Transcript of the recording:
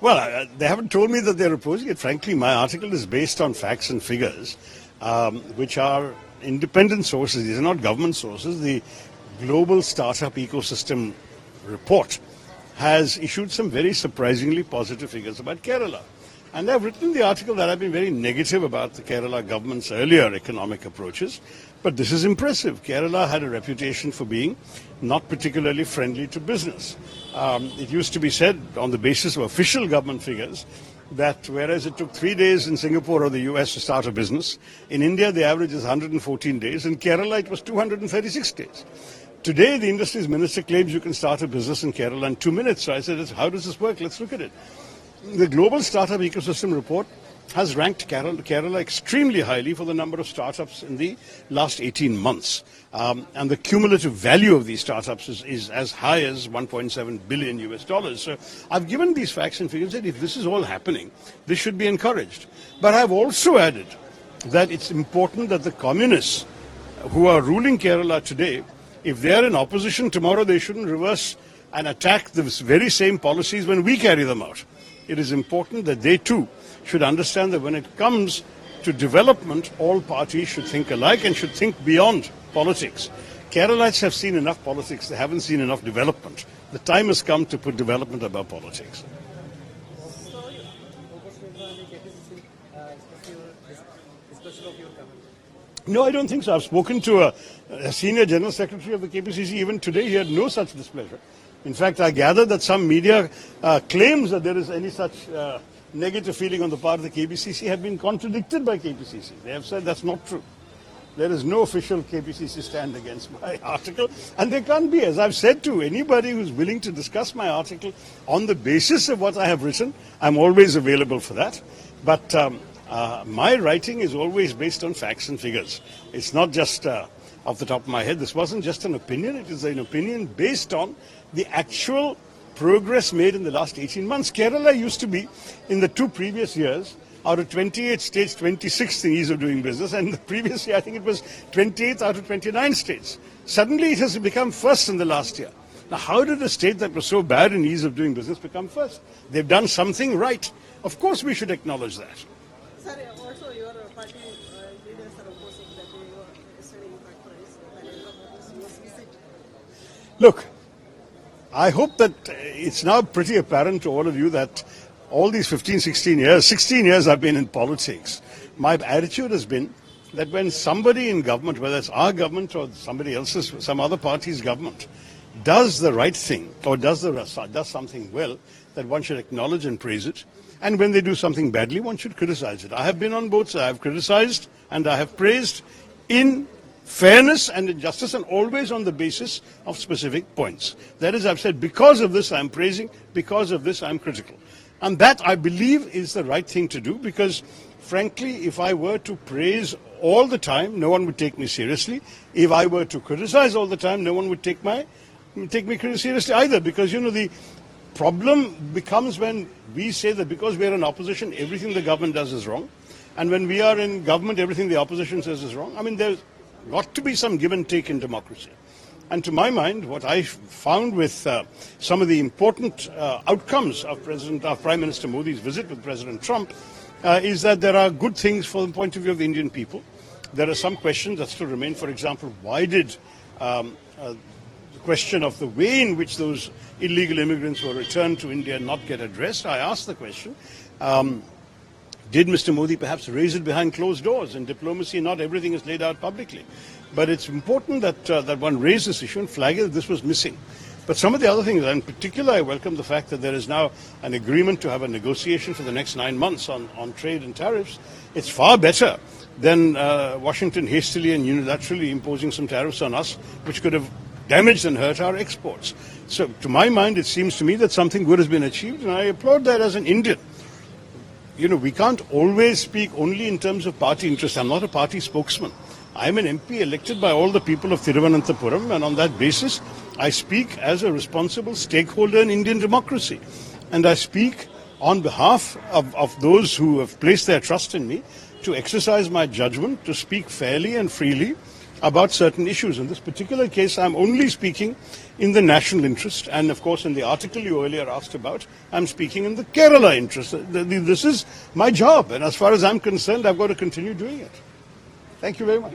Well, they haven't told me that they're opposing it. Frankly, my article is based on facts and figures, which are independent sources. These are not government sources. The Global Startup Ecosystem Report has issued some very surprisingly positive figures about Kerala. And I've written in the article that I've been very negative about the Kerala government's earlier economic approaches. But this is impressive. Kerala had a reputation for being not particularly friendly to business. It used to be said on the basis of official government figures that whereas it took 3 days in Singapore or the US to start a business, in India the average is 114 days. In Kerala it was 236 days. Today the industry's minister claims you can start a business in Kerala in 2 minutes. So I said, how does this work? Let's look at it. The Global Startup Ecosystem Report has ranked Kerala extremely highly for the number of startups in the last 18 months. And the cumulative value of these startups is as high as $1.7 billion US. So I've given these facts and figures that if this is all happening, this should be encouraged. But I've also added that it's important that the communists who are ruling Kerala today, if they are in opposition tomorrow, they shouldn't reverse and attack the very same policies when we carry them out. It is important that they too should understand that when it comes to development, all parties should think alike and should think beyond politics. Keralites have seen enough politics, they haven't seen enough development. The time has come to put development above politics. No, I don't think so. I've spoken to a senior general secretary of the KPCC even today. He had no such displeasure. In fact, I gather that some media claims that there is any such negative feeling on the part of the KPCC have been contradicted by KPCC. They have said that's not true. There is no official KPCC stand against my article, and there can't be. As I've said to anybody who's willing to discuss my article on the basis of what I have written, I'm always available for that. But my writing is always based on facts and figures. It's not just off the top of my head. This wasn't just an opinion. It is an opinion based on the actual progress made in the last 18 months. Kerala used to be, in the 2 previous years, out of 28 states, 26th in ease of doing business, and the previous year I think it was 28th out of 29 states. Suddenly it has become first in the last year. Now how did a state that was so bad in ease of doing business become first? They've done something right. Of course we should acknowledge that. Sir, also your party leaders are opposing that yesterday you visit. Look, I hope that it's now pretty apparent to all of you that all these 16 years I've been in politics, my attitude has been that when somebody in government, whether it's our government or somebody else's, some other party's government, does the right thing or does something well, that one should acknowledge and praise it. And when they do something badly, one should criticize it. I have been on both sides. I have criticized and I have praised in fairness and in justice, and always on the basis of specific points. That is, I've said, because of this I'm praising, because of this I'm critical. And that, I believe, is the right thing to do, because, frankly, if I were to praise all the time, no one would take me seriously. If I were to criticize all the time, no one would take me seriously either, because, the problem becomes when we say that because we are in opposition, everything the government does is wrong. And when we are in government, everything the opposition says is wrong. I mean, there's got to be some give and take in democracy. And to my mind, what I found with some of the important outcomes of Prime Minister Modi's visit with President Trump is that there are good things from the point of view of the Indian people. There are some questions that still remain. For example, why did the question of the way in which those illegal immigrants were returned to India not get addressed? I asked the question. Did Mr. Modi perhaps raise it behind closed doors? In diplomacy, not everything is laid out publicly. But it's important that one raise this issue and flag it that this was missing. But some of the other things, and in particular, I welcome the fact that there is now an agreement to have a negotiation for the next 9 months on trade and tariffs. It's far better than Washington hastily and unilaterally imposing some tariffs on us, which could have damaged and hurt our exports. So to my mind, it seems to me that something good has been achieved, and I applaud that as an Indian. We can't always speak only in terms of party interest. I'm not a party spokesman. I'm an MP elected by all the people of Thiruvananthapuram, and on that basis, I speak as a responsible stakeholder in Indian democracy. And I speak on behalf of those who have placed their trust in me to exercise my judgment, to speak fairly and freely, about certain issues. In this particular case, I'm only speaking in the national interest. And of course, in the article you earlier asked about, I'm speaking in the Kerala interest. This is my job. And as far as I'm concerned, I've got to continue doing it. Thank you very much.